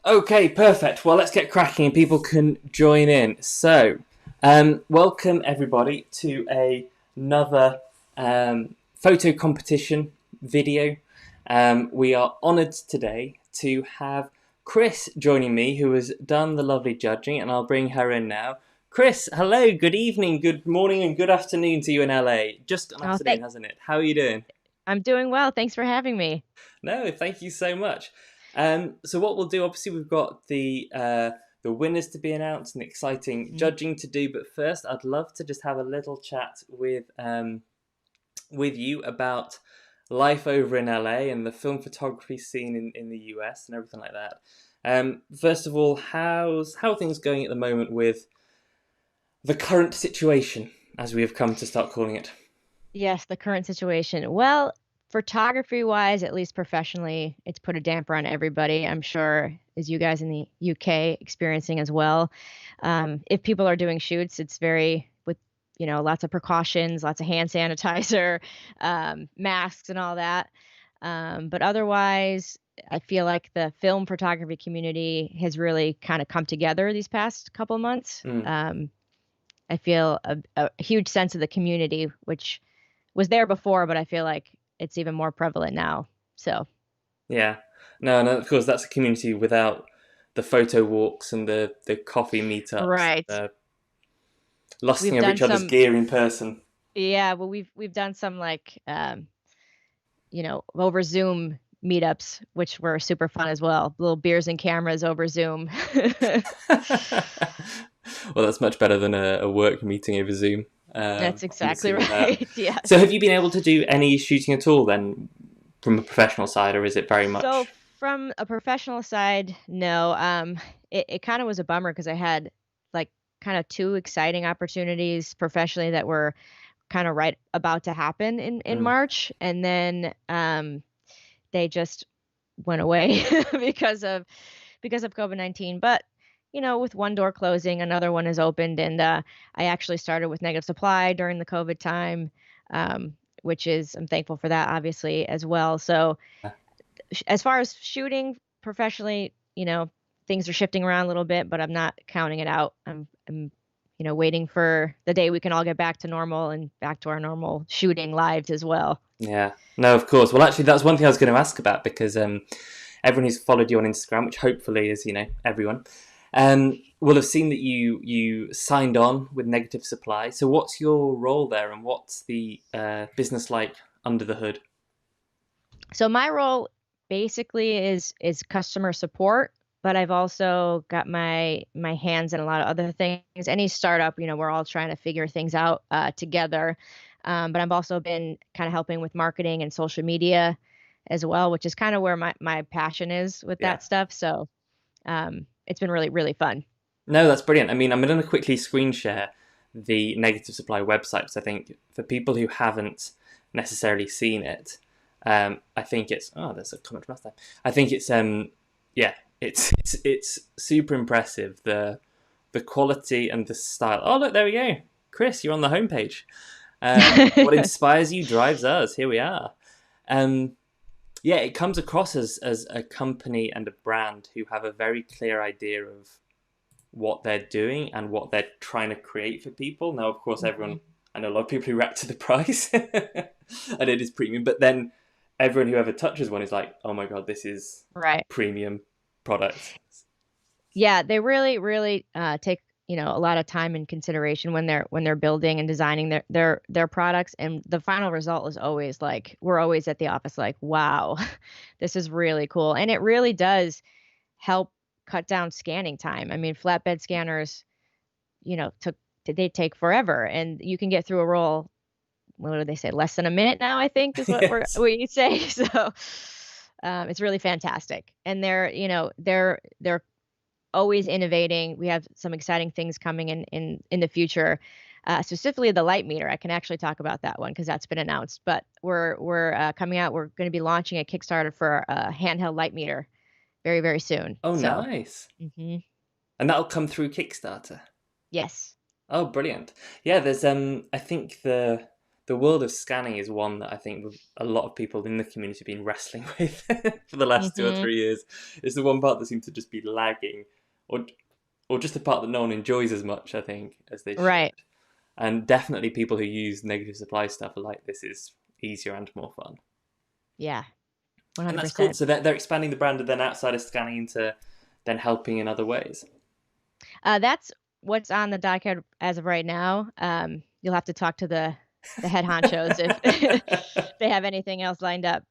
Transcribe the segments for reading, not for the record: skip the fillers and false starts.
Okay, perfect. Well, let's get cracking and people can join in. So, welcome everybody to another photo competition video. We are honoured today to have Chris joining me, who has done the lovely judging, and I'll bring her in now. Chris, hello, good evening, good morning, and good afternoon to you in LA. Just an Oh, afternoon, hasn't it? How are you doing? I'm doing well. Thanks for having me. No, thank you so much. So what we'll do, obviously, we've got the winners to be announced and exciting Mhm. judging to do. But first, I'd love to just have a little chat with you about life over in LA and the film photography scene in the US and everything like that. First of all, how are things going at the moment with the current situation, as we have come to start calling it? Yes, the current situation. Well, photography wise, at least professionally, it's put a damper on everybody. I'm sure as you guys in the UK experiencing as well. If people are doing shoots, it's very with lots of precautions, lots of hand sanitizer, masks, and all that. But otherwise, I feel like the film photography community has really kind of come together these past couple months. Mm, I feel a huge sense of the community, which was there before, but I feel like it's even more prevalent now. So, yeah, no, of course that's a community without the photo walks and the coffee meetups, right. lusting We've over done each other's some, gear in person. yeah, well, we've done some like, over Zoom meetups, which were super fun as well. Little beers and cameras over Zoom. Well, that's much better than a work meeting over Zoom. That's I can exactly see with that. right. So, Yes. have you been able to do any shooting at all then, from a professional side, or is it very So much? from a professional side, no. It kind of was a bummer because I had like kind of two exciting opportunities professionally that were kind of right about to happen in Mm, March, and then they just went away because of COVID-19. But with one door closing, another one has opened, and I actually started with negative supply during the COVID time, which is I'm thankful for that, obviously as well. So as far as shooting professionally, things are shifting around a little bit, but I'm not counting it out. I'm waiting for the day we can all get back to normal and back to our normal shooting lives as well. yeah, no, of course. Well, actually, that's one thing I was going to ask about because everyone who's followed you on Instagram, which hopefully is everyone, will have seen that you signed on with Negative Supply. So, what's your role there, and what's the business like under the hood? So my role basically is customer support, but I've also got my hands in a lot of other things. Any startup, we're all trying to figure things out together. But I've also been kind of helping with marketing and social media as well, which is kind of where my passion is with Yeah. that stuff. So it's been really, really fun. No, that's brilliant. I mean, I'm going to quickly screen share the Negative Supply website because I think for people who haven't necessarily seen it, I think it's there's a comment from last time. I think it's yeah, it's super impressive the quality and the style. Oh look, there we go, Chris, you're on the homepage. What inspires you drives us. Here we are. Um, yeah, it comes across as a company and a brand who have a very clear idea of what they're doing and what they're trying to create for people. Now, of course, Mhm. I know a lot of people who react to the price, and it is premium, but then everyone who ever touches one is like, oh my God, this is Right. premium product. Yeah, they really, really take a lot of time and consideration when they're building and designing their products, and the final result is always like we're always at the office like, wow, this is really cool, and it really does help cut down scanning time. I mean, flatbed scanners, took they take forever, and you can get through a roll. What do they say? Less than a minute now, I think is Yes. what you say. So it's really fantastic, and they're always innovating. We have some exciting things coming in the future. Specifically the light meter. I can actually talk about that one because that's been announced. But we're coming out. We're going to be launching a Kickstarter for a handheld light meter very, very soon. Oh, So, nice. mhm, And that'll come through Kickstarter. yes. Oh, brilliant. Yeah, there's I think the world of scanning is one that I think a lot of people in the community have been wrestling with for the last 2 or 3 years. It's the one part that seems to just be lagging, or just the part that no one enjoys as much, I think, as they should. Right. And definitely people who use negative supply stuff are like, this is easier and more fun. Yeah. And that's cool. 100%. So they're expanding the brand and then outside of scanning into then helping in other ways. That's what's on the docket as of right now. You'll have to talk to the head honchos if they have anything else lined up.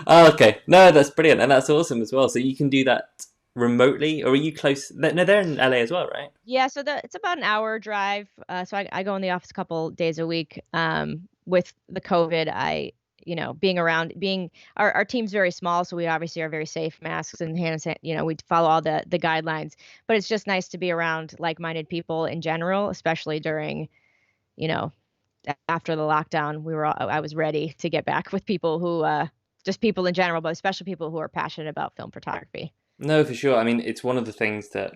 Oh, okay. No, that's brilliant. And that's awesome as well. So you can do that remotely, or are you close? No, they're in LA as well, right? Yeah, so it's about an hour drive. So I go in the office a couple days a week. With the COVID, being around, our team's very small, so we obviously are very safe, masks and we follow all the guidelines. But it's just nice to be around like-minded people in general, especially during, you know, after the lockdown. I was ready to get back with people who, just people in general, but especially people who are passionate about film photography. No, for sure. I mean, it's one of the things that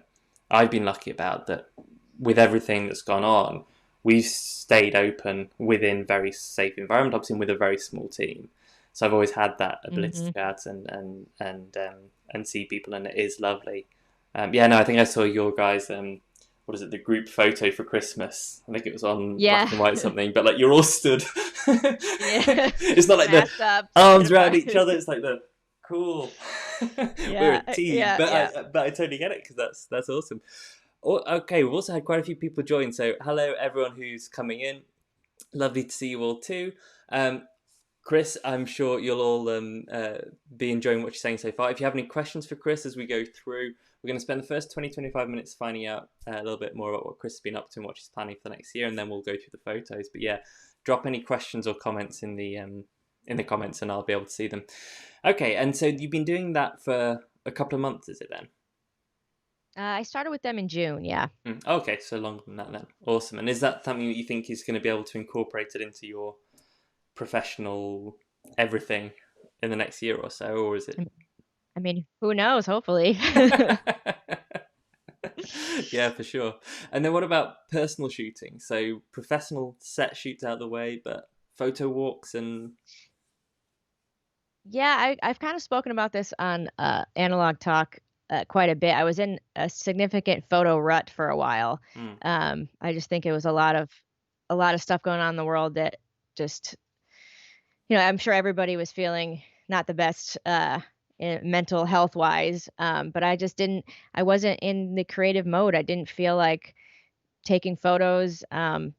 I've been lucky about, that with everything that's gone on, we've stayed open within very safe environment, obviously with a very small team. So I've always had that ability to Hmm. go out and see people, and it is lovely. Yeah, no, I think I saw your guys. What is it? The group photo for Christmas. I think it was on Yeah. black and white something, but like you're all stood. Yeah. It's not like the Masked up, 6 feet arms around apart. each other. It's like the cool. We're Yeah, a team, yeah, yeah. but I totally get it, because that's awesome. Oh, okay, we've also had quite a few people join. So hello everyone who's coming in. Lovely to see you all too. Chris, I'm sure you'll all be enjoying what you're saying so far. If you have any questions for Chris as we go through, we're going to spend the first 20-25 minutes finding out a little bit more about what Chris has been up to and what she's planning for the next year, and then we'll go through the photos. But yeah, drop any questions or comments in the comments, and I'll be able to see them. Okay, and so you've been doing that for a couple of months, is it then? I started with them in June. Yeah. Okay, so longer than that then. Awesome. And is that something that you think is going to be able to incorporate it into your professional everything in the next year or so, or is it? I mean, who knows? Hopefully. Yeah, for sure. And then what about personal shooting? So professional set shoots out of the way, but photo walks and Yeah, I've kind of spoken about this on Analog Talk quite a bit. I was in a significant photo rut for a while. mm, I just think it was a lot of stuff going on in the world that just, I'm sure everybody was feeling not the best mental health wise. But I wasn't in the creative mode. I didn't feel like taking photos. And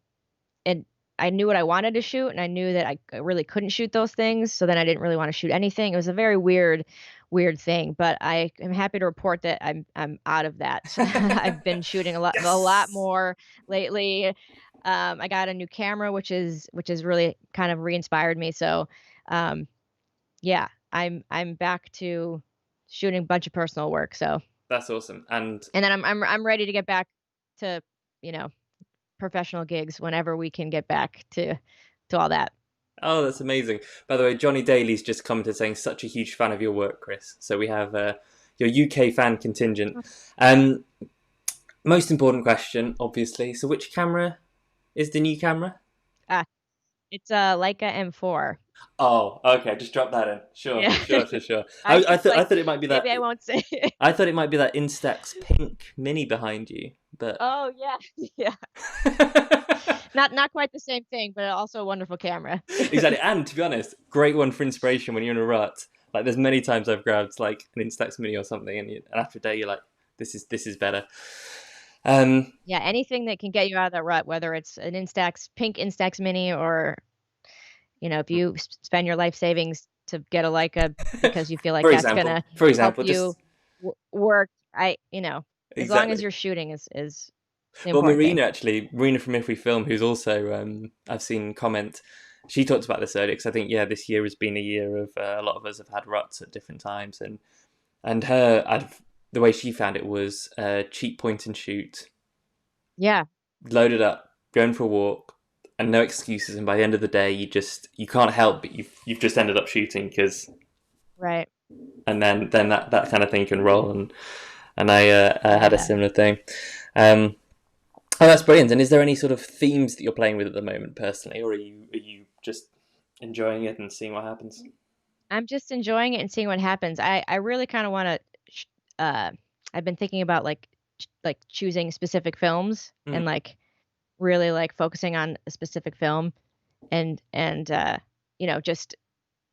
I knew what I wanted to shoot, and I knew that I really couldn't shoot those things. So then I didn't really want to shoot anything. It was a very weird thing. But I am happy to report that I'm out of that. I've been shooting a lot yes, more lately. I got a new camera, which is really kind of re-inspired me. So, um, yeah, I'm back to shooting a bunch of personal work. So, that's awesome. And and then I'm ready to get back to you know professional gigs whenever we can get back to all that. oh, that's amazing. By the way, Johnny Daly's just commented saying such a huge fan of your work, Chris. So we have your UK fan contingent. Um, Most important question, obviously. So which camera is the new camera? Ah, it's a Leica M4. Oh, okay. Just drop that in. Sure, Yeah. sure, sure, sure. I was I like, thought it might be that. maybe I won't say it. I thought it might be that Instax pink mini behind you, but Oh yeah, yeah. Not quite the same thing, but also a wonderful camera. exactly. And to be honest, great one for inspiration when you're in a rut. Like, there's many times I've grabbed like an Instax mini or something, and after a day you're like, this is better. Yeah, anything that can get you out of that rut, whether it's an pink Instax Mini, or if you spend your life savings to get a Leica because you feel like that's gonna For help example, you just work. As long as exactly. you're shooting is the Well, important thing. Marina from If We Film, who's also I've seen comment. She talked about this earlier, because I think, yeah, this year has been a year of a lot of us have had ruts at different times, and the way she found it was cheap point and shoot, Yeah, load it up, going for a walk, and no excuses. And by the end of the day, you can't help but you've just ended up shooting, because right. and then that kind of thing can roll. And I had a Yeah. similar thing. Oh, that's brilliant. And is there any sort of themes that you're playing with at the moment personally, or are you just enjoying it and seeing what happens? I'm just enjoying it and seeing what happens. I really kind of want to. I've been thinking about like choosing specific films and Mm, like really like focusing on a specific film and just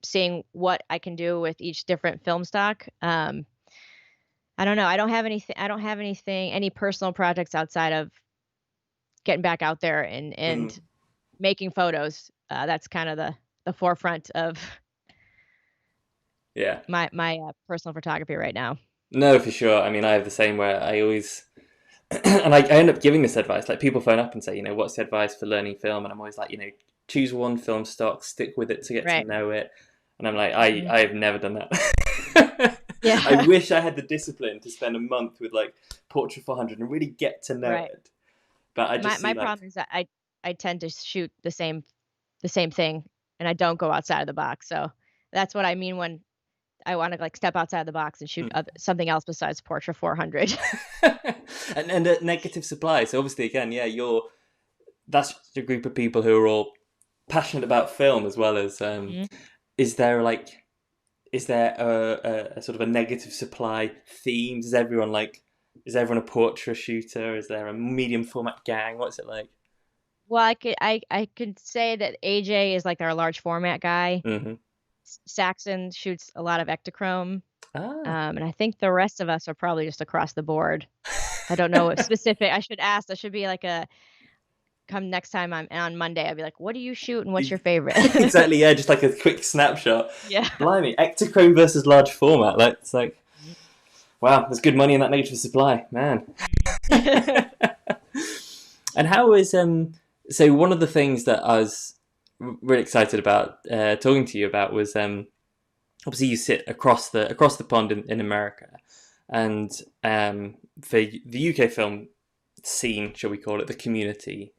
seeing what I can do with each different film stock. I don't know. I don't have anything, any personal projects outside of getting back out there and mm, making photos. That's kind of the forefront of yeah. my personal photography right now. No, for sure. I mean, I have the same where I always, and I end up giving this advice. Like people phone up and say, what's the advice for learning film? And I'm always like, choose one film stock, stick with it to get to Right. know it. And I'm like, Hmm. I have never done that. I Yeah. wish I had the discipline to spend a month with like Portrait 400 and really get to know Right. it. But I My just see my like, problem is that I tend to shoot the same thing, and I don't go outside of the box. So that's what I mean when I want to like step outside the box and shoot something else besides Portra 400. and a negative supply. So obviously, again, yeah, that's a group of people who are all passionate about film as well as. Mhm. Is there like is there a sort of a negative supply theme? Is everyone a portrait shooter? Is there a medium format gang? What's it like? Well, I could say that AJ is like our large format guy. Mm-hmm. Saxon shoots a lot of Ektachrome, Ah, and I think the rest of us are probably just across the board. I don't know if specific. I should ask. That should be like a come next time I'm on Monday. I'll be like, "What do you shoot and what's your favorite?" exactly. Yeah, just like a quick snapshot. Yeah. Blimey, Ektachrome versus large format. It's like wow, there's good money in that negative supply, man. Mhm. And how is so one of the things that I was really excited about talking to you about was obviously you sit across the pond in America, and for the UK film scene, shall we call it, the community,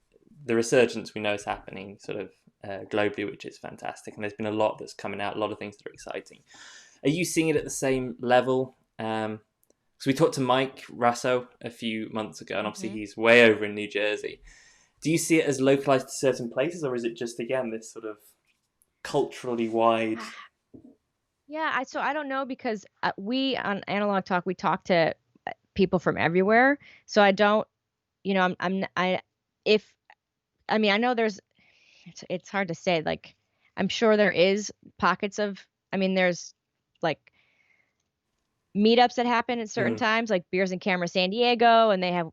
the resurgence we know is happening sort of globally, which is fantastic, and there's been a lot that's coming out, a lot of things that are exciting. Are you seeing it at the same level? So we talked to Mike Rasso a few months ago, and obviously he's way over in New Jersey. Do you see it as localized to certain places, or is it just again this sort of culturally wide? Yeah, I don't know because we on Analog Talk we talk to people from everywhere. So I don't, I'm I if I mean I know it's hard to say like I'm sure there is pockets of I mean there's like meetups that happen at certain Mm, times like Beers and Camera San Diego and they have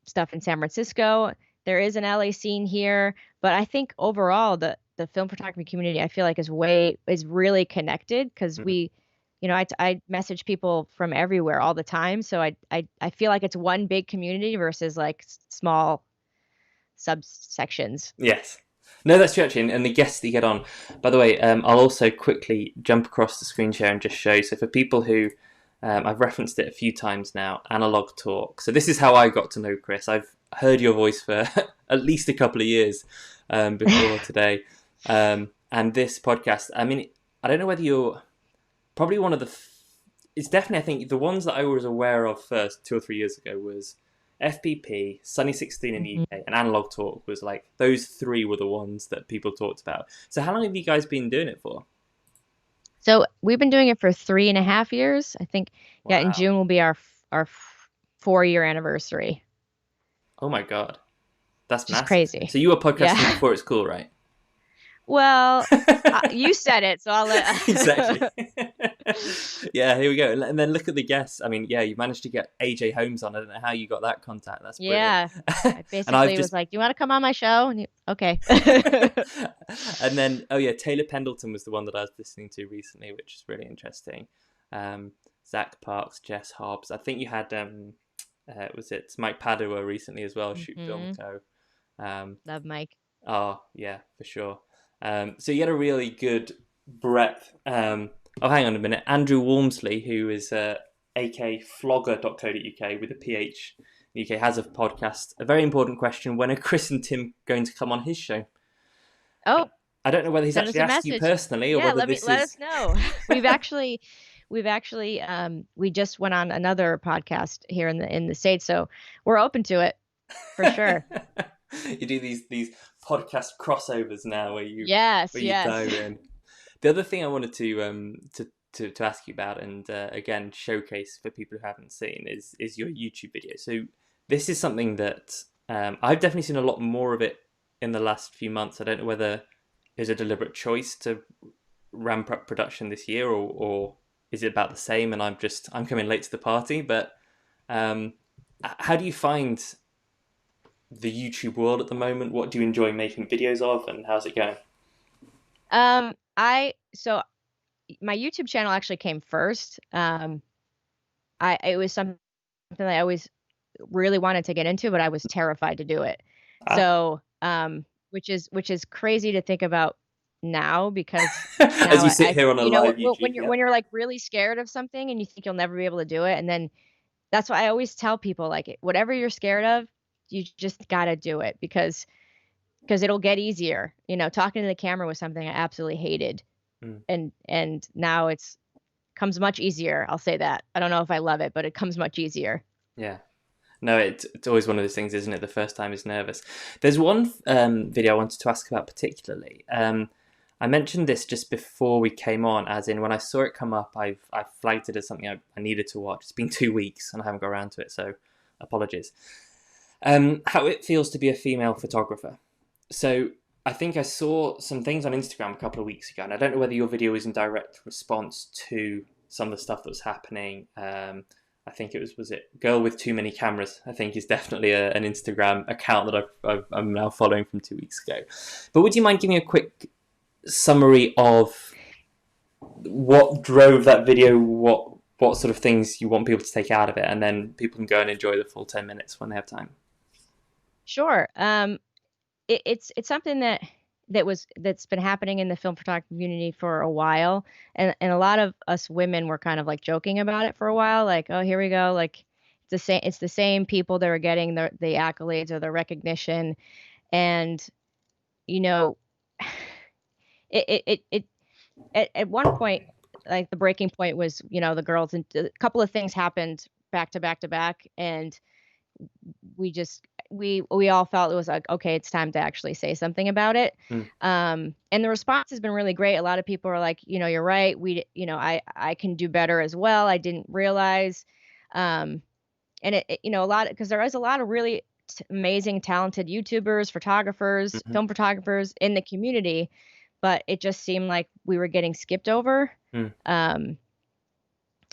stuff in San Francisco. There is an LA scene here, but I think overall the film photography community I feel like is really connected because mm. I message people from everywhere all the time, so I feel like it's one big community versus like small subsections. Yes. No, that's true actually, and the guests that you get on. By the way, I'll also quickly jump across the screen share and just show. So for people who, I've referenced it a few times now, Analogue Talk. So this is how I got to know Chris. I've heard your voice for at least a couple of years before today, and this podcast. I mean, I don't know whether you're probably one of the. It's definitely I think the ones that I was aware of first 2 or 3 years ago was FPP, Sunny 16 in the Mhm. UK, and Analog Talk was like those three were the ones that people talked about. So how long have you guys been doing it for? So we've been doing it for 3.5 years. I think, yeah, in Wow. June will be our 4 year anniversary. Oh my god. That's Just massive. crazy. So you were podcasting Yeah. before it's cool, right? Well, you said it, so I'll Exactly. let. Yeah, here we go. And then look at the guests. I mean, yeah, you managed to get AJ Holmes on. I don't know how you got that contact. That's brilliant. Yeah. I And I've basically was just like, "Do you want to come on my show?" And okay. and then oh yeah, Taylor Pendleton was the one that I was listening to recently, which is really interesting. Zach Parks, Jess Hobbs. I think you had was it Mike Padua recently as well, Shoot Film Hmm. Co. Um, Love Mike. oh yeah, for sure. So you had a really good breadth. Oh, hang on a minute. Andrew Walmsley, who is akflogger.co.uk with a PH in the UK, has a podcast. A very important question: when are Chris and Tim going to come on his show? Oh, I don't know whether he's send us actually a asked you message. personally or Yeah, whether this let is. us know. We've actually we just went on another podcast here in the States, so we're open to it for sure. You do these podcast crossovers now Yes, where you yes. dive in. The other thing I wanted to ask you about, and again showcase for people who haven't seen, is your YouTube video. So this is something that I've definitely seen a lot more of it in the last few months. I don't know whether there's a deliberate choice to ramp up production this year, or is it about the same? And I'm coming late to the party. But um, how do you find the YouTube world at the moment? What do you enjoy making videos of, and how's it going? I so my YouTube channel actually came first. I it was something that I always really wanted to get into, but I was terrified to do it. Ah. So, which is crazy to think about now, because As now you sit I here on a live when YouTube, you're yeah. like really scared of something and you think you'll never be able to do it, and then that's why I always tell people, like, whatever you're scared of, you just gotta do it, because it'll get easier. Talking to the camera was something I absolutely hated, Mm, and now it's comes much easier. I'll say that. I don't know if I love it, but it comes much easier. yeah. No, it's always one of those things, isn't it? The first time is nervous. There's one video I wanted to ask about particularly. I mentioned this just before we came on, as in when I saw it come up, I flagged it as something I needed to watch. It's been 2 weeks and I haven't got around to it, so apologies. How it feels to be a female photographer. So I think I saw some things on Instagram a couple of weeks ago, and I don't know whether your video was in direct response to some of the stuff that was happening. I think was it Girl with Too Many Cameras, I think is definitely an Instagram account that I'm now following from 2 weeks ago. But would you mind giving a quick summary of what drove that video, what sort of things you want people to take out of it, and then people can go and enjoy the full 10 minutes when they have time? Sure. It's something that's been happening in the film photography community for a while, and a lot of us women were kind of like joking about it for a while, like, oh, here we go, like it's the same people that are getting the accolades or the recognition. And you know it at one point, like, the breaking point was, the girls, and a couple of things happened back to back to back, and we all felt it was like, okay, it's time to actually say something about it. Mm, And the response has been really great. A lot of people are like, you're right. I can do better as well. I didn't realize. Um, and a lot, because there is a lot of really amazing, talented YouTubers, photographers, mhm, film photographers in the community, but it just seemed like we were getting skipped over. mm, Um,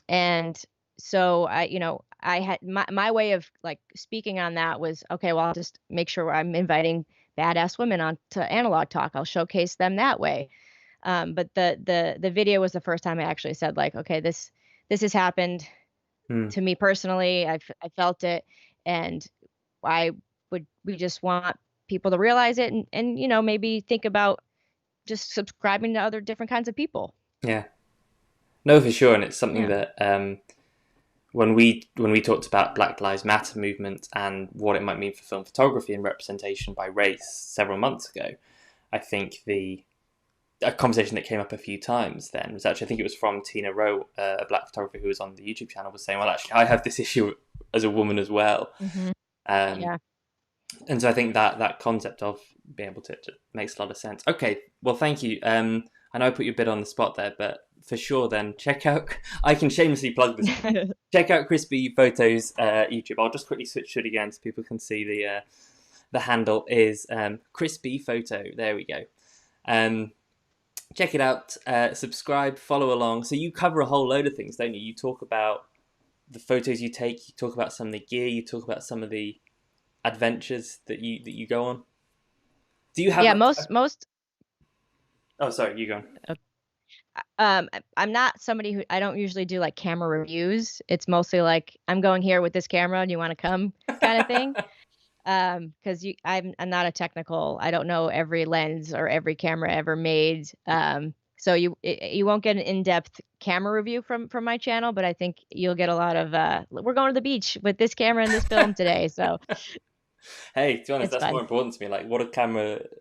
and so I had my way of, like, speaking on that was, okay, well, I'll just make sure I'm inviting badass women on to Analog Talk. I'll showcase them that way. But the video was the first time I actually said, like, okay, this has happened mm. to me personally. I felt it, and I we just want people to realize it, and maybe think about just subscribing to other different kinds of people. Yeah, no, for sure, and it's something Yeah. that when we talked about Black Lives Matter movement and what it might mean for film photography and representation by race several months ago, I think a conversation that came up a few times then was actually, I think it was from Tina Rowe, a black photographer who was on the YouTube channel, was saying, well, actually, I have this issue as a woman as well. Hmm. Um, Yeah. and so I think that concept of being able to makes a lot of sense. Okay, well, thank you. I know I put you a bit on the spot there, but for sure, then check out. I can shamelessly plug this. Check out Crispy Photos YouTube. I'll just quickly switch to it again so people can see the handle is Crispy Photo. There we go. Check it out. Subscribe, follow along. So you cover a whole load of things, don't you? You talk about the photos you take. You talk about some of the gear. You talk about some of the adventures that you go on. Do you have Yeah, like? most Oh, sorry, you go on. I'm not somebody who, I don't usually do like camera reviews. It's mostly like, I'm going here with this camera, and you want to come, kind of thing. Because I'm not a technical. I don't know every lens or every camera ever made. So you won't get an in-depth camera review from my channel, but I think you'll get a lot of we're going to the beach with this camera and this film today. So Hey, to be honest, it's that's more fun. important to me. Like,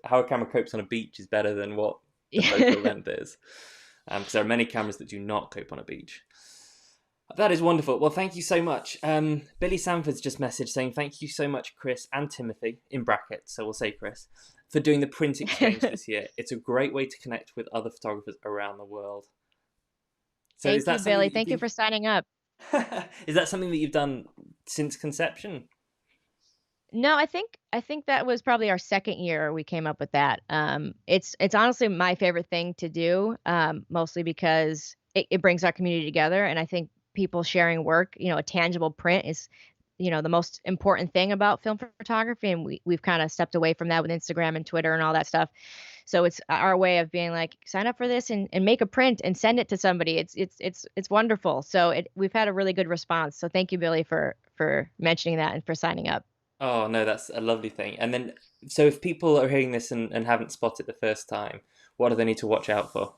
how a camera copes on a beach is better than what the focal length is. Because there are many cameras that do not cope on a beach. That is wonderful. Well, thank you so much. Billy Sanford's just messaged saying thank you so much, Chris and Timothy, in brackets, so we'll say Chris, for doing the print exchange this year. It's a great way to connect with other photographers around the world. So is Thank you, that something Billy. that you've Thank you been... for signing up. Is that something that you've done since conception? No, I think that was probably our second year we came up with that. It's honestly my favorite thing to do, mostly because it brings our community together, and I think people sharing work, a tangible print is, the most important thing about film photography, and we've kind of stepped away from that with Instagram and Twitter and all that stuff. So it's our way of being like, sign up for this and make a print and send it to somebody. It's wonderful. So we've had a really good response. So thank you, Billy, for mentioning that and for signing up. Oh, no, that's a lovely thing. And then, so if people are hearing this and haven't spotted the first time, what do they need to watch out for?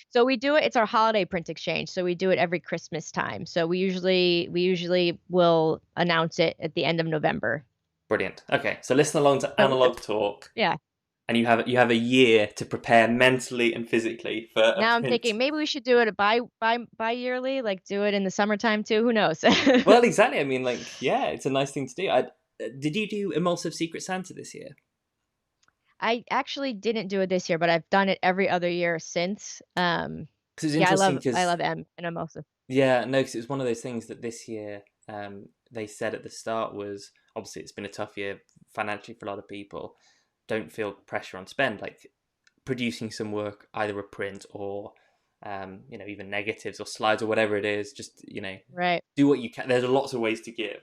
So we do it. It's our holiday print exchange. So we do it every Christmas time. So we usually will announce it at the end of November. Brilliant. Okay, so listen along to So Analog Talk, yeah. and you have a year to prepare mentally and physically for a Now I'm print. thinking maybe we should do it by yearly, like do it in the summertime too. Who knows? Well, exactly. I mean, like, yeah, it's a nice thing to do. Did you do Emulsive Secret Santa this year? I actually didn't do it this year, but I've done it every other year since. Because it's Yeah, I interesting. love I Because love M and I'm also yeah, no, because it was one of those things that this year they said at the start was obviously it's been a tough year financially for a lot of people. Don't feel pressure on spend, like producing some work, either a print or even negatives or slides or whatever it is. Just right. do what you can. There's lots of ways to give.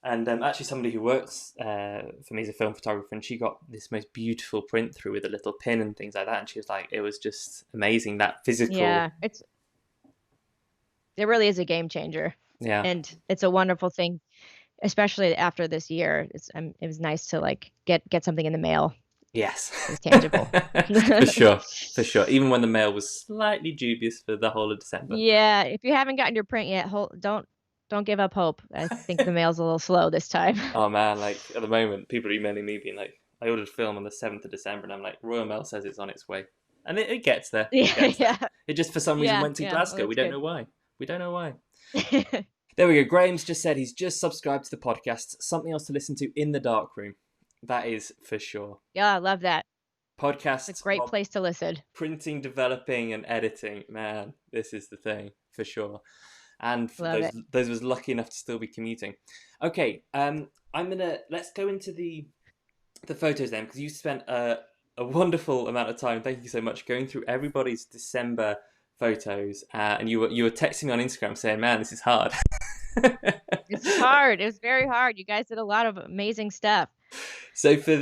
And actually, somebody who works for me as a film photographer, and she got this most beautiful print through with a little pin and things like that. And she was like, it was just amazing, that physical. Yeah, it really is a game changer, Yeah. and it's a wonderful thing, especially after this year. It was nice to like get something in the mail Yes. that was tangible. For sure. For sure. Even when the mail was slightly dubious for the whole of December. Yeah, if you haven't gotten your print yet, don't give up hope. I think the mail's a little slow this time. Oh man, like at the moment, people are emailing me being like, I ordered film on the 7th of December, and I'm like, Royal Mail says it's on its way. And it gets there. It Yeah, gets there. yeah, It just for some reason yeah, went to yeah. Well, Glasgow. We that's don't good. know why. We don't know why. There we go. Graham's just said he's just subscribed to the podcast. Something else to listen to in the dark room. That is for sure. Yeah, I love that. It's a Podcasts great while place to listen. printing, developing, and editing. Man, this is the thing for sure. And for Love it. those was lucky enough to still be commuting. Okay, let's go into the photos then, because you spent a wonderful amount of time. Thank you so much going through everybody's December photos, and you were texting me on Instagram saying, "Man, this is hard." It's hard. It was very hard. You guys did a lot of amazing stuff. So for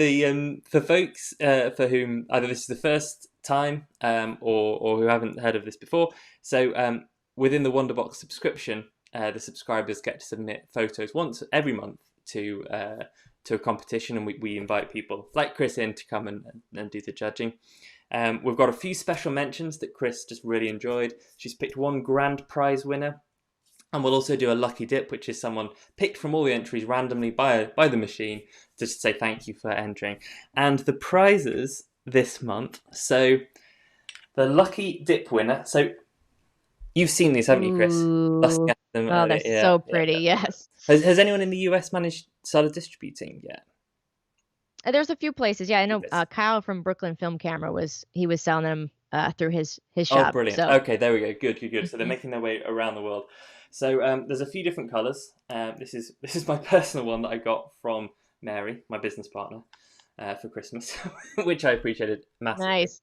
folks for whom either this is the first time or who haven't heard of this before, so within the WonderBox subscription, the subscribers get to submit photos once every month to a competition, and we invite people like Chris in to come and do the judging. We've got a few special mentions that Chris just really enjoyed. She's picked one grand prize winner. And we'll also do a lucky dip, which is someone picked from all the entries randomly by the machine, just to say thank you for entering. And the prizes this month. So the lucky dip winner. So you've seen these, haven't you, Chris? Looking Ooh. at them Oh, earlier. they're Yeah, so yeah. pretty. Yes. Has anyone in the US started distributing yet? There's a few places. Yeah, I know Yes. Kyle from Brooklyn Film Camera was selling them through his Oh, shop. brilliant. So Okay, there we go. Good, good, good. So they're mhm. making their way around the world. So there's a few different colours. This is my personal one that I got from Mary, my business partner, for Christmas, which I appreciated massively. Nice.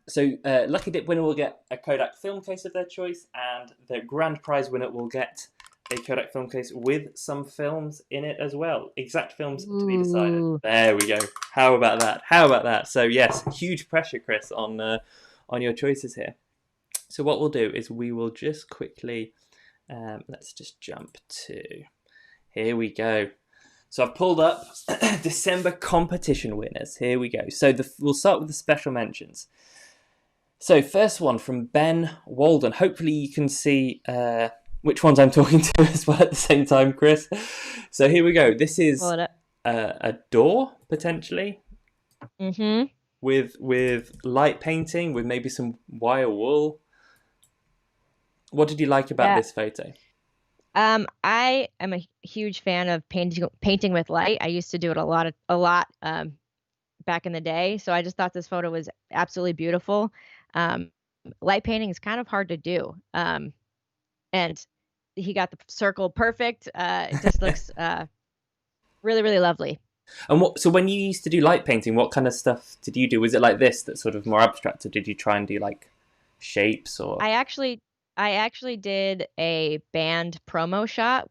So Lucky Dip winner will get a Kodak film case of their choice, and the grand prize winner will get a Kodak film case with some films in it as well. Exact films to be decided. Ooh. There we go. How about that? How about that? So yes, huge pressure, Chris, on your choices here. So what we'll do is we will just quickly, let's just jump to, here we go. So I've pulled up December competition winners. Here we go. So we'll start with the special mentions. So first one from Ben Walden. Hopefully you can see which ones I'm talking to as well at the same time, Chris. So here we go. This is Pull it up. a door, potentially, Mm-hmm. with light painting, with maybe some wire wool. What did you like about Yeah. this photo? I am a huge fan of painting with light. I used to do it a lot back in the day. So I just thought this photo was absolutely beautiful. Um, Light painting is kind of hard to do. And he got the circle perfect. It just looks really, really lovely. And so when you used to do light painting, what kind of stuff did you do? Was it like this, that's sort of more abstract, or did you try and do like shapes or? I actually I actually did a band promo shot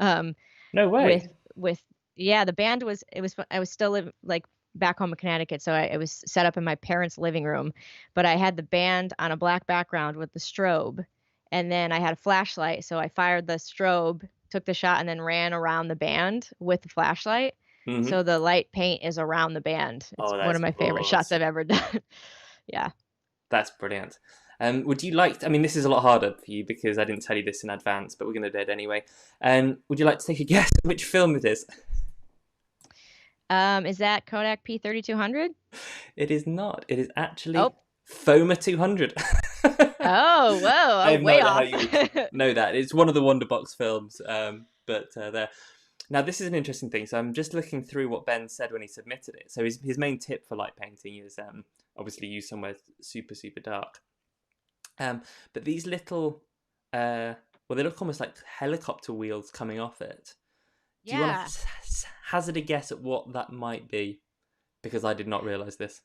um No with way. with yeah, the band was it was I was still like back home in Connecticut, so it was set up in my parents' living room, but I had the band on a black background with the strobe, and then I had a flashlight, so I fired the strobe, took the shot, and then ran around the band with the flashlight. Hmm. So the light paint is around the band. It's Oh, one that's of my favorite shots I've awesome. ever done. Yeah. That's brilliant. Would you like? I mean, this is a lot harder for you because I didn't tell you this in advance, but we're going to do it anyway. Would you like to take a guess which film it is? Is that Kodak P3200? It is not. It is Oh, actually FOMA 200. oh, whoa, I I'm have no way idea how off. you would know that. It's one of the WonderBox films, but there. Now, this is an interesting thing. So I'm just looking through what Ben said when he submitted it. So his main tip for light painting is obviously use somewhere super, super dark. But these little, well, they look almost like helicopter wheels coming off it. Do you want Yeah. to hazard a guess at what that might be? Because I did not realise this.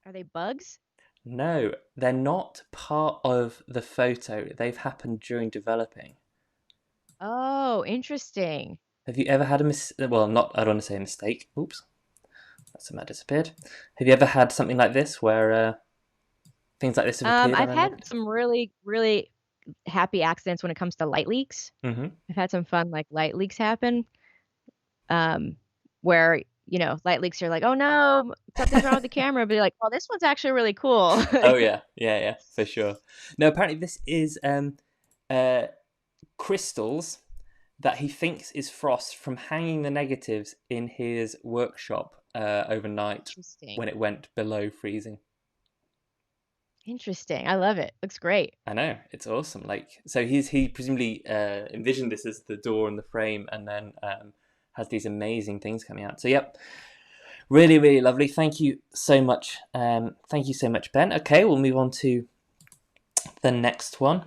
Are they bugs? No, they're not part of the photo. They've happened during developing. Oh, interesting. Have you ever had a well, not, I don't want to say a mistake. Oops, that somehow disappeared. Have you ever had something like this where things like this have appeared on I've a had negative? some really, really happy accidents when it comes to light leaks. Mm-hmm. I've had some fun like light leaks happen. Um, where, light leaks are like, oh no, something's wrong with the camera, but you're like, oh, this one's actually really cool. Oh yeah, yeah, yeah, for sure. No, apparently this is uh, crystals that he thinks is frost from hanging the negatives in his workshop overnight Interesting. when it went below freezing. Interesting. I love it. Looks great. I know, it's awesome. Like, so he presumably envisioned this as the door and the frame, and then has these amazing things coming out. So, yep, really, really lovely. Thank you so much. Thank you so much, Ben. Okay, we'll move on to the next one.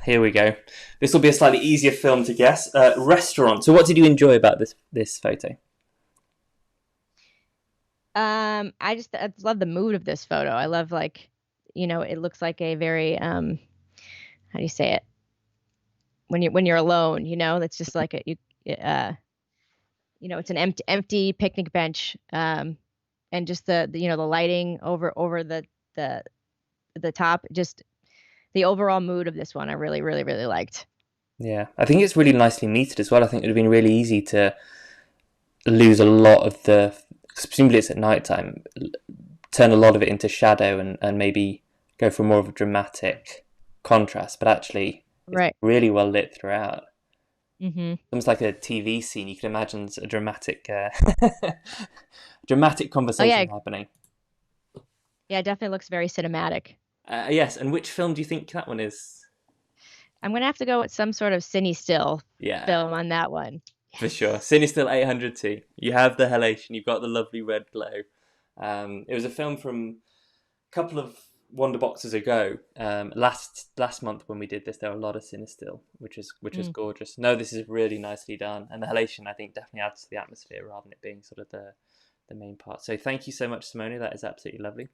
Here we go. This will be a slightly easier film to guess. Restaurant. So, what did you enjoy about this photo? I love the mood of this photo. I love like, it looks like a very how do you say it? When you're alone, that's just like uh it's an empty picnic bench, and just the lighting over the the top, just the overall mood of this one I really, really, really liked. Yeah, I think it's really nicely metered as well. I think it would have been really easy to lose a lot of the. Presumably, it's at night time. Turn a lot of it into shadow and maybe go for more of a dramatic contrast. But actually, it's Right. really well lit throughout. Hmm. Almost like a TV scene. You can imagine a dramatic, dramatic Oh yeah, conversation happening. yeah, it definitely looks very cinematic. Yes, and which film do you think that one is? I'm gonna have to go with some sort of cine still Yeah, film on that one. for sure. Yes. Sinister 800T. You have the halation. You've got the lovely red glow. It was a film from a couple of Wonder Boxes ago. Last month when we did this, there were a lot of Cinestill, which is Mm. gorgeous. No, this is really nicely done, and the halation I think definitely adds to the atmosphere rather than it being sort of the main part. So thank you so much, Simone. That is absolutely lovely.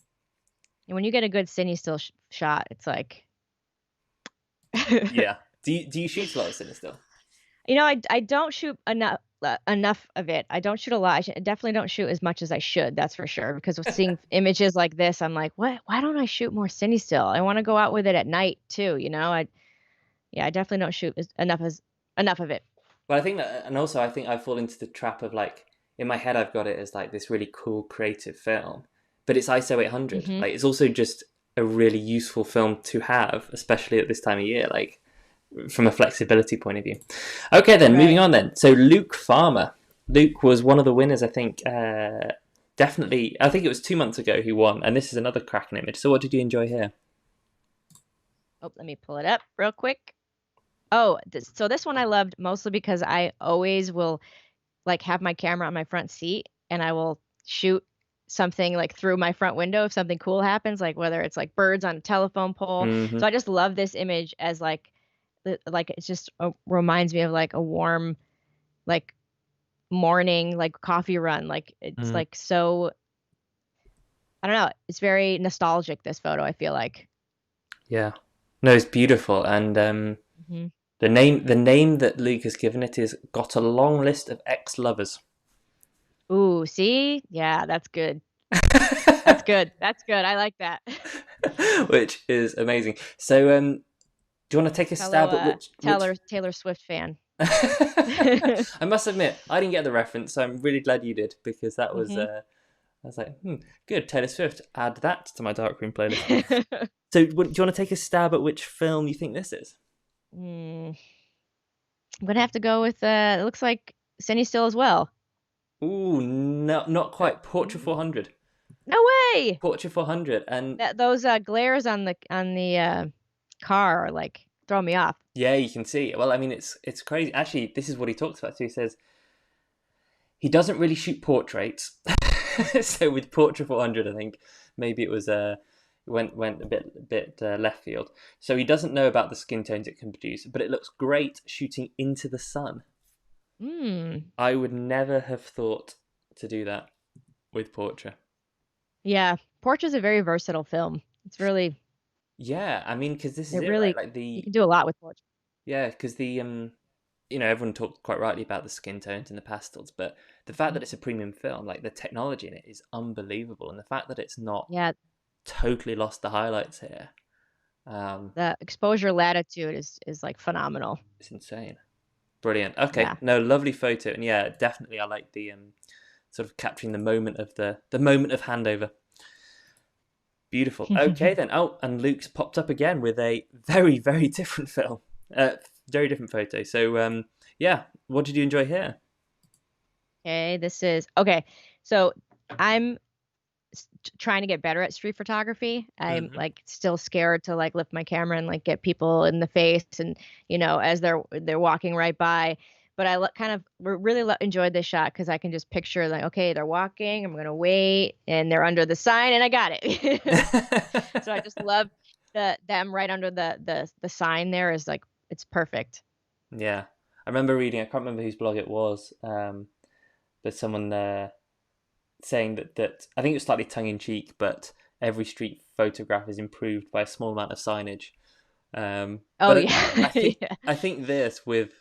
And when you get a good cine still shot, it's like Yeah. Do you shoot a lot of Cinestill? I don't shoot enough of it. I don't shoot a lot. I definitely don't shoot as much as I should. That's for sure. Because with seeing images like this, I'm like, what? Why don't I shoot more cine still? I want to go out with it at night too. I definitely don't shoot enough of it. Well, I think that, and also I think I fall into the trap of like in my head I've got it as like this really cool creative film, but it's ISO 800. Hmm. Like it's also just a really useful film to have, especially at this time of year, like from a flexibility point of view. Okay, then moving Right. on then. So Luke Farmer. Luke was one of the winners, I think, definitely, I think it was 2 months ago he won, and this is another cracking image. So what did you enjoy here? Oh, let me pull it up real quick. Oh, so this one I loved mostly because I always will like have my camera on my front seat and I will shoot something like through my front window if something cool happens, like whether it's like birds on a telephone pole. Hmm. So I just love this image as like like it just reminds me of like a warm like morning like coffee run. Like it's Mm, like so I don't know, it's very nostalgic this photo, I feel like. yeah. No, it's beautiful, and Hmm. the name that Luke has given it is "Got a Long List of Ex-Lovers." Ooh, see? Yeah, that's good. That's good. That's good. I like that. Which is amazing. So, do you want to take a Fellow stab at which? Taylor Swift fan. I must admit, I didn't get the reference, so I'm really glad you did because that was. Hmm. I was like, good, Taylor Swift. Add that to my darkroom playlist. So, do you want to take a stab at which film you think this is? Mm, I'm gonna have to go with it looks like Cindy Still as well. Ooh, no, not Uh, quite. Portrait 400. No way. Portrait 400, and That those glares on the car are like throw me off. yeah, you can see. Well, I mean, it's crazy. Actually, this is what he talks about. So he says he doesn't really shoot portraits. So with Portrait 400, I think maybe it was went a bit left field. So he doesn't know about the skin tones it can produce, but it looks great shooting into the sun. Mm. I would never have thought to do that with Portrait. Yeah, Porch is a very versatile film. It's really Yeah, I mean, because this is it it, right? really Like you the can do a lot with Porch. yeah, because the everyone talked quite rightly about the skin tones and the pastels, but the fact that it's a premium film, like the technology in it is unbelievable, and the fact that it's not Yeah, totally lost the highlights here, um, the exposure latitude is like phenomenal. it's insane. Brilliant. Okay, Yeah. no, lovely photo, and yeah, definitely, I like the sort of capturing the moment of the moment of handover. Beautiful. Okay, then. Oh, and Luke's popped up again with a very, very different film, very different photo. So, yeah, what did you enjoy here? Okay, this is okay. So I'm trying to get better at street photography. I'm Hmm. like still scared to like lift my camera and like get people in the face and as they're walking right by. But I kind of really enjoyed this shot because I can just picture like okay they're walking. I'm gonna wait and they're under the sign and I got it. So I just love them right under the sign there is like it's perfect. Yeah, I remember reading. I can't remember whose blog it was, but someone saying that I think it was slightly tongue in cheek, but every street photograph is improved by a small amount of signage. Oh But yeah, yeah. I think this with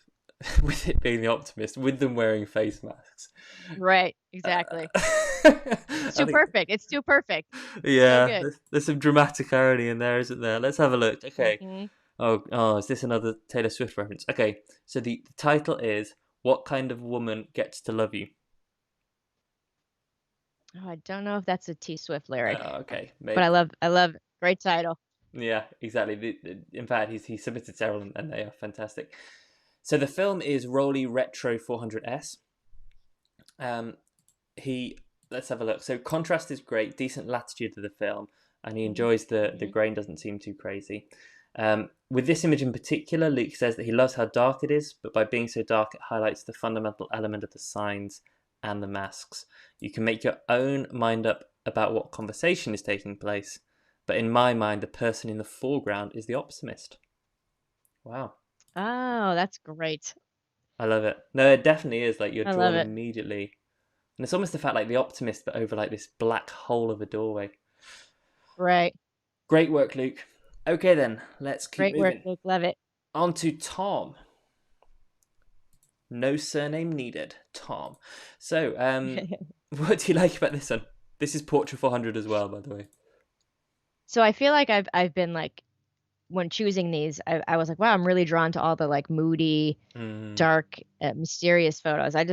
with it being the optimist, with them wearing face masks. Right, Uh, exactly. It's I too think perfect. It's too perfect. So yeah, good. there's some dramatic irony in there, isn't there? Let's have a look. Okay. Hmm. Oh, is this another Taylor Swift reference? Okay, so the title is "What Kind of Woman Gets to Love You." Oh, I don't know if that's a T Swift lyric, Okay, but I maybe. love I love great title. Yeah, exactly. In fact, he submitted several, and they are fantastic. So the film is Rolly Retro 400S. Um, he let's have a look. So contrast is great, decent latitude of the film, and he enjoys the Mm-hmm. grain doesn't seem too crazy. With this image in particular, Luke says that he loves how dark it is, but by being so dark, it highlights the fundamental element of the signs and the masks. You can make your own mind up about what conversation is taking place, but in my mind, the person in the foreground is the optimist. Wow, Oh, that's great. I love it. No, it definitely is like you're I love drawn it. immediately. And it's almost the fact like the optimist, but over like this black hole of a doorway. Right. Great work, Luke. Okay, then, let's keep Great work, moving. Luke. Love it. On to Tom. No surname needed. Tom. So, what do you like about this one? This is Portrait 400 as well, by the way. So I feel like I've been like when choosing these, I was like, wow, I'm really drawn to all the like moody, Mm, dark, mysterious photos. I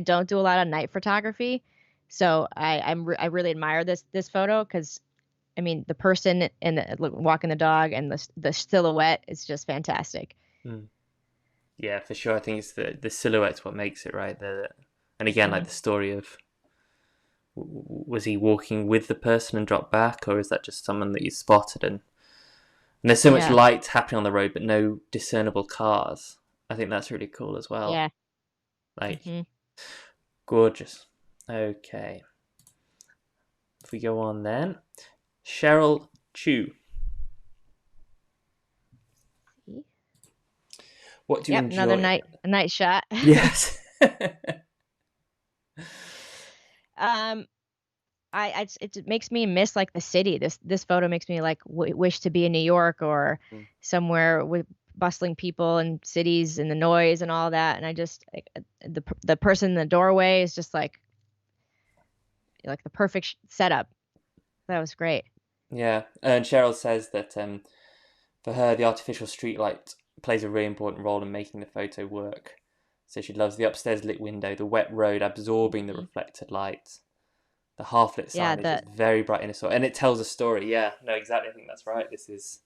don't do a lot of night photography, so I really admire this photo because I mean the person and walking the dog and the silhouette is just fantastic. mm. Yeah, for sure. I think it's the silhouette's what makes it, right? And again, like Hmm. the story of Was he walking with the person and dropped back, or is that just someone that you spotted? And there's so much Yeah. light happening on the road, but no discernible cars. I think that's really cool as well. Yeah. Like, Hmm. gorgeous. Okay. If we go on then. Cheryl Chu. What do you Yep. Another enjoy? a night shot. Yes. um, it makes me miss like the city. This photo makes me like wish to be in New York or somewhere with bustling people and cities and the noise and all that. And I just the person in the doorway is just like the perfect setup. That was great. Yeah, and Cheryl says that for her, the artificial streetlight plays a really important role in making the photo work. So she loves the upstairs lit window, the wet road absorbing the Mhm. reflected light, the half lit Yeah, signage is very bright in a sort, and it tells a story. Yeah, no, exactly. I think that's right. This is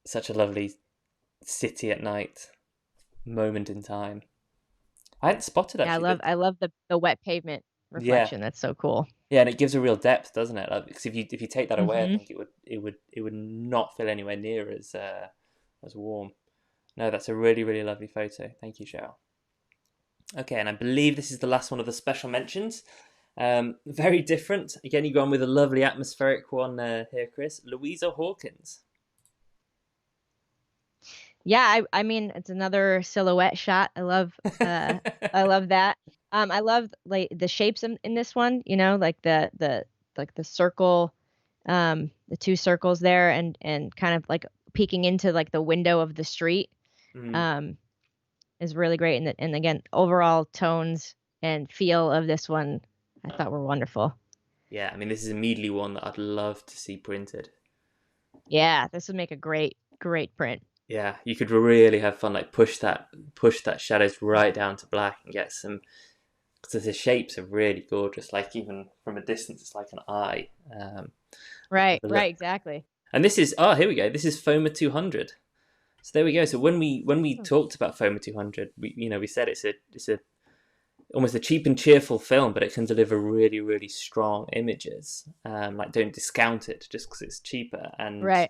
such a lovely city at night moment in time. I hadn't spotted yeah, actually that. I love the wet pavement Yeah, reflection. That's so cool. yeah, and it gives a real depth, doesn't it? Like, because if you take that away, I Hmm. think it would not feel anywhere near as warm. No, that's a really really lovely photo. Thank you, Cheryl. Okay, and I believe this is the last one of the special mentions. Very different. Again, you go on with a lovely atmospheric one here, Chris. Louisa Hawkins. Yeah, I mean it's another silhouette shot. I love that. I love like the shapes in this one, you know, like the circle, the two circles there and kind of like peeking into like the window of the street. Mm, Um is really great and again, overall tones and feel of this one I thought were wonderful. yeah, I mean, this is immediately one that I'd love to see printed. Yeah, this would make a great print. Yeah, you could really have fun, like push that shadows right down to black and get some. Because the shapes are really gorgeous. Like even from a distance, it's like an eye. Let's have a Right, look. exactly. And this is here we go. This is FOMA 200. So there we go. So when we Hmm. talked about FOMA 200, we said it's a almost a cheap and cheerful film, but it can deliver really really strong images. Like don't discount it just because it's cheaper. And Right,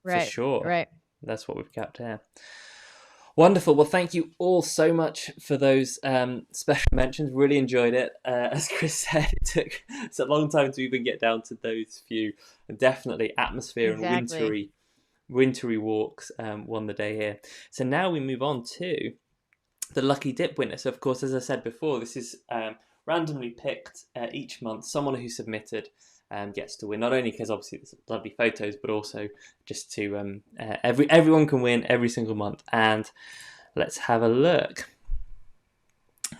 for right, sure, right. that's what we've kept here. Wonderful. Well, thank you all so much for those special mentions. Really enjoyed it. As Chris said, it's a long time to even get down to those few. And definitely atmosphere and Exactly. wintry walks won the day here. So now we move on to the lucky dip winner. So of course, as I said before, this is randomly picked each month. Someone who submitted gets to win. Not only because obviously it's lovely photos, but also just to everyone can win every single month. And let's have a look.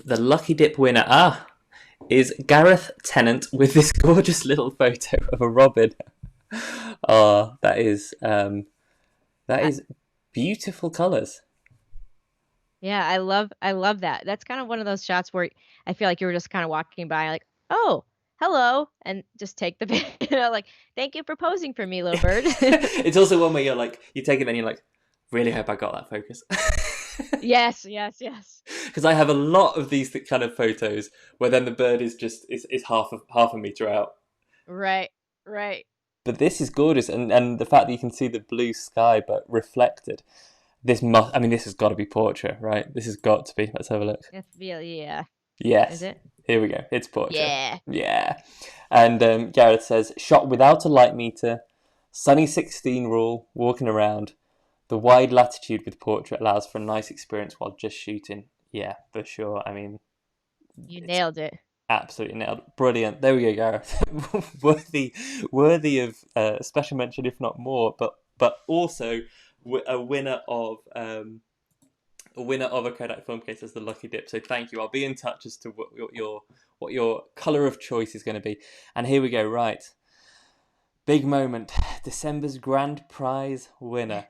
The lucky dip winner is Gareth Tennant with this gorgeous little photo of a robin. Oh, that I, is beautiful colours. yeah, I love that. That's kind of one of those shots where I feel like you were just kind of walking by, like, oh, hello, and just take the like, thank you for posing for me, little bird. It's also one where you're like, you take it and you're like, really hope I got that focus. Yes, yes, yes. Because I have a lot of these kind of photos where then the bird is just is half a meter out. Right, right. But this is gorgeous, and the fact that you can see the blue sky but reflected. I mean, this has got to be portrait, right? This has got to be. Let's have a look. Yeah. Is Yes, it? here we go. It's portrait. Yeah. Yeah. And Gareth says, shot without a light meter, sunny 16 rule, walking around. The wide latitude with portrait allows for a nice experience while just shooting. Yeah, for sure. I mean, You it's nailed it. absolutely nailed. Brilliant. There we go, Gareth. worthy of special mention, if not more. But also a winner of a Kodak film case as the lucky dip. So thank you. I'll be in touch as to what your color of choice is going to be. And here we go. Right, big moment. December's grand prize winner.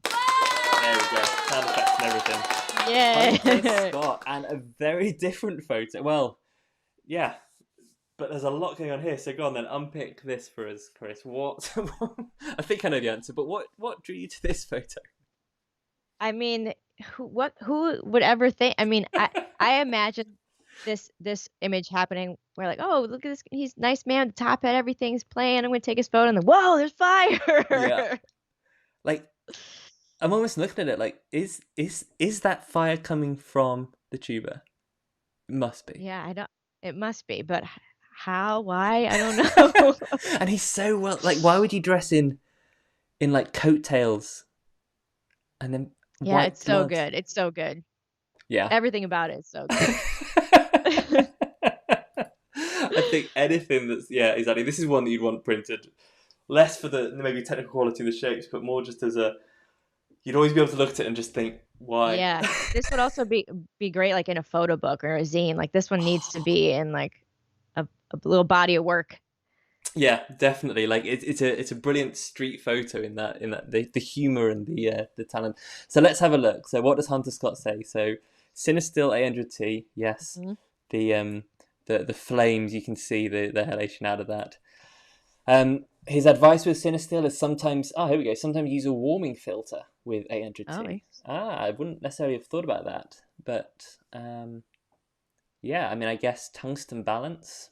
There we go. Sound effects and everything. Hunter Yeah. Scott, and a very different photo. Well, yeah, but there's a lot going on here. So go on then, unpick this for us, Chris. What? I think I know the answer, but what drew you to this photo? I mean, who would ever think? I mean, I imagine. this image happening where like, oh, look at this, he's nice man, the top hat, everything's playing. I'm gonna take his photo, and then whoa, there's Yeah. fire. Like I'm almost looking at it like, is that fire coming from the tuba? It must be. Yeah, I don't. It must be, but how? Why? I don't know. And he's so well. Like, why would you dress in like coattails and then Yeah, white it's so gloves? good. It's so good. Yeah. Everything about it is so good. I think anything that's, yeah, exactly. This is one that you'd want printed, less for the maybe technical quality of the shapes, but more just as a, you'd always be able to look at it and just think, why? Yeah, this would also be great like in a photo book or a zine. Like this one needs to be in like a little body of work. Yeah, definitely. Like it's a brilliant street photo in that the humor and the talent. So let's have a look. So what does Hunter Scott say? So Cinestill 800T, yes. Mhm. The the flames, you can see the halation out of that. His advice with Cinestill is sometimes, here we go. Sometimes use a warming filter with Oh, 800T. nice. I wouldn't necessarily have thought about that, but yeah, I mean, I guess tungsten balance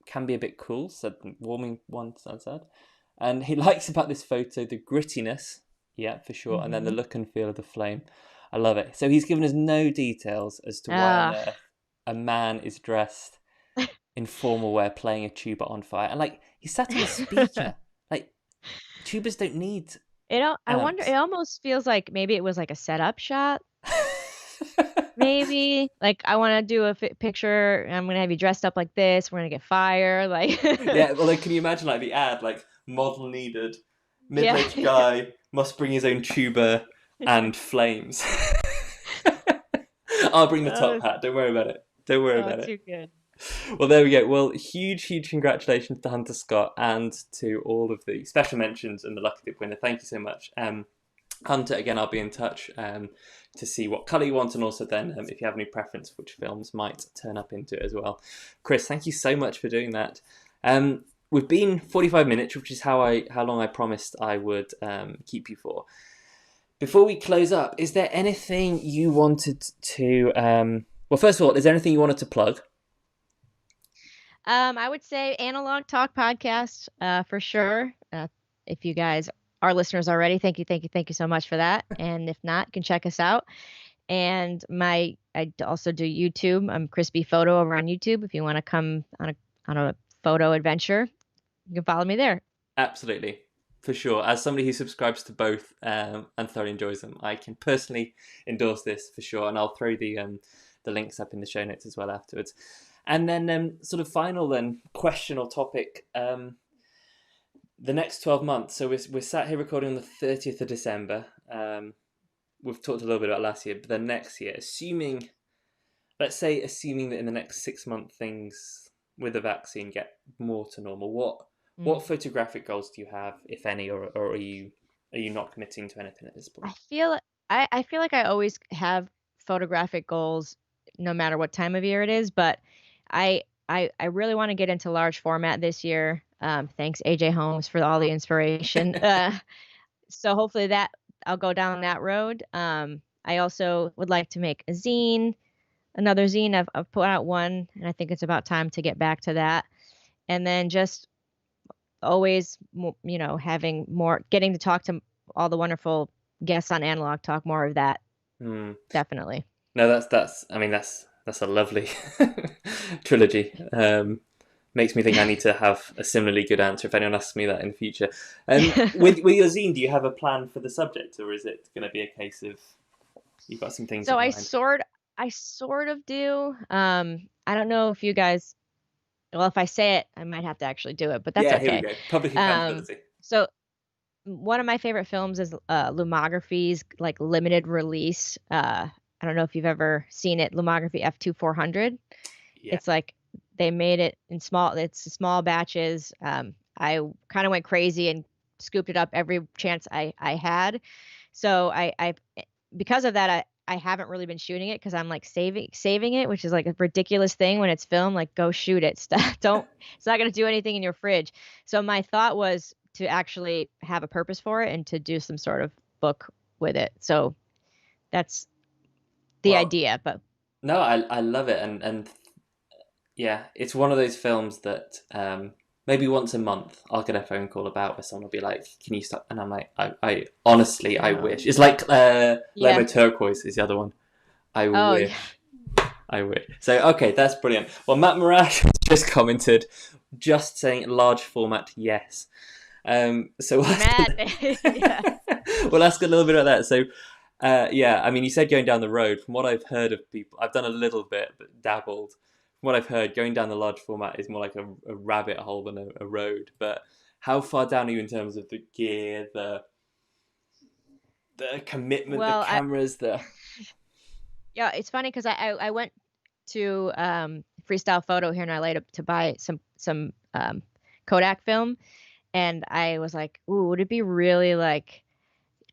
can be a bit cool. So warming one side. And he likes about this photo the grittiness, yeah, for sure, and then the Hmm. look and feel of the flame. I love it. So he's given us no details as to why on Ah, earth a man is dressed in formal wear playing a tuba on fire, and like he sat on a speaker. Like tubas don't need I wonder. It amps. almost feels like maybe it was like a setup shot. Maybe like I want to do a picture. I'm gonna have you dressed up like this. We're gonna get fire. Like, Yeah, well, like, can you imagine like the ad, like model needed, yeah. middle-aged guy must bring his own tuba and flames. I'll bring the top Oh, hat. Don't worry about it. Don't worry oh, about it. too good. Well, there we go. Well, huge congratulations to Hunter Scott and to all of the special mentions and the lucky dip winner. Thank you so much. Hunter, again, I'll be in touch to see what colour you want, and also then if you have any preference for which films might turn up into it as well. Chris, thank you so much for doing that. We've been 45 minutes, which is how long I promised I would keep you for. Before we close up, is there anything you wanted to? Well, first of all, is there anything you wanted to plug? I would say Analog Talk podcast, for sure. If you guys are listeners already, thank you so much for that. And if not, you can check us out. And I also do YouTube. I'm Crispy Photo over on YouTube. If you want to come on a photo adventure, you can follow me there. Absolutely, for sure. As somebody who subscribes to both and thoroughly enjoys them, I can personally endorse this for sure. And I'll throw the links up in the show notes as well afterwards. And then sort of final then question or topic. The next 12 months. So we're sat here recording on the 30th of December. We've talked a little bit about last year, but then next year, assuming that in the next 6 month things with the vaccine get more to normal, what Mm. photographic goals do you have, if any, or are you not committing to anything at this I point? feel I feel like I always have photographic goals no matter what time of year it is, but I really want to get into large format this year. Thanks AJ Holmes for all the inspiration. So hopefully that I'll go down that road. I also would like to make a zine, another zine. I've put out one, and I think it's about time to get back to that. And then just always, having more, getting to talk to all the wonderful guests on Analog Talk, more of that, Hmm. definitely. No, that's. I mean, that's a lovely trilogy. Makes me think I need to have a similarly good answer if anyone asks me that in the future. With your zine, do you have a plan for the subject, or is it going to be a case of you've got some things So in I mind? sort I sort of do. I don't know if you guys, well, if I say it, I might have to actually do it, but that's Yeah, here we okay. go. Public Um, accountability. so one of my favorite films is Lumography's like limited release. I don't know if you've ever seen it, Lumography F2400. Yeah. It's like they made it in small batches. I kind of went crazy and scooped it up every chance I had. So I because of that I haven't really been shooting it because I'm like saving it, which is like a ridiculous thing when it's filmed. Like go shoot it. Don't, it's not gonna do anything in your fridge. So my thought was to actually have a purpose for it and to do some sort of book with it. So that's the Well, idea. But No, I love it, and yeah, it's one of those films that maybe once a month I'll get a phone call about where someone will be like, "Can you stop?" And I'm like, I honestly, I Oh, wish. It's like yeah. Lemon Turquoise is the other one. I Oh, yeah. wish. I wish. So okay, that's brilliant. Well, Matt Marash has just commented, just saying large format, yes. So Matt. Yeah. we'll ask a little bit about that. So, yeah, I mean, you said going down the road. From what I've heard of people, I've done a little bit, but dabbled. From what I've heard, going down the large format is more like a rabbit hole than a road. But how far down are you in terms of the gear, the commitment, the Well, cameras, the yeah, it's funny because I went to Freestyle Photo here in LA to buy some Kodak film, and I was like, ooh, would it be really like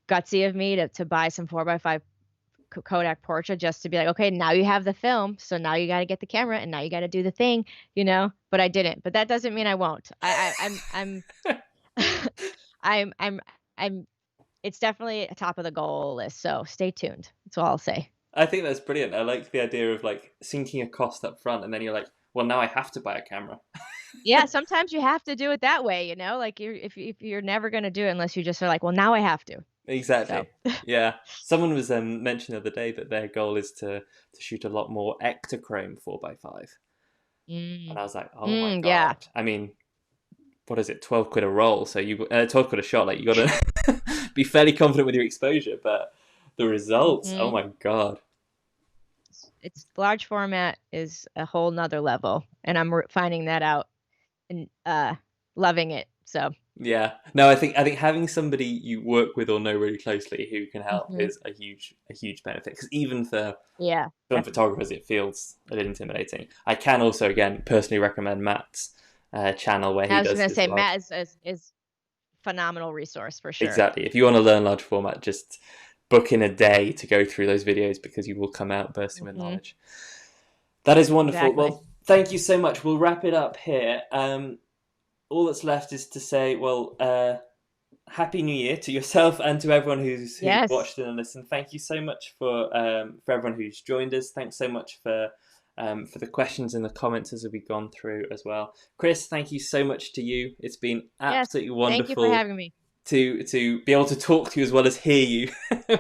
gutsy of me to buy some 4x5 Kodak Portra just to be like, okay, now you have the film, so now you got to get the camera and now you got to do the thing, you know? But I didn't. But that doesn't mean I won't. I'm I'm I'm I'm it's definitely a top of the goal list. So stay tuned. That's all I'll say. I think that's brilliant. I like the idea of like sinking a cost up front, and then you're like, well, now I have to buy a camera. Yeah, sometimes you have to do it that way, you know? Like if you're never going to do it unless you just are like, well, now I have to. So, Exactly. Yeah. Someone was mentioned the other day that their goal is to shoot a lot more Ektachrome 4x5. And mm, I was like, oh my yeah. God. I mean, what is it, 12 quid a roll? So 12 quid a shot. Like, you got to be fairly confident with your exposure. But the results, oh hmm my God. It's large format is a whole nother level, and I'm finding that out and loving it. So, Yeah. No, I think having somebody you work with or know really closely who can help hmm is a huge benefit. Because even for yeah, film definitely. photographers, it feels a bit intimidating. I can also, again, personally recommend Matt's channel where he I was does gonna his say large. Matt is phenomenal resource for sure. Exactly. If you want to learn large format, just book in a day to go through those videos because you will come out bursting with hmm knowledge. That is wonderful. Exactly. Well, thank you so much. We'll wrap it up here. All that's left is to say, well, Happy New Year to yourself and to everyone who's Yes. watched and listened. Thank you so much for everyone who's joined us. Thanks so much for the questions and the comments as we've gone through as well. Chris, thank you so much to you. It's been Yes. absolutely Thank you for wonderful having me. to be able to talk to you as well as hear you,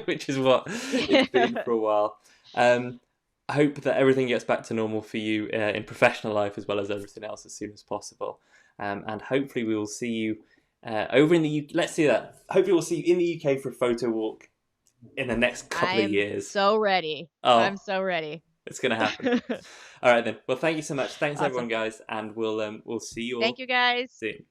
which is what it's been for a while. I hope that everything gets back to normal for you in professional life as well as everything else as soon as possible. And hopefully we will see you over in the UK. Let's see that. Hopefully we'll see you in the UK for a photo walk in the next I couple of am years. so ready. I'm Oh, so ready. it's going to happen. All right then. Well, thank you so much. Thanks everyone, Awesome. guys, and we'll see you Thank all you guys. soon.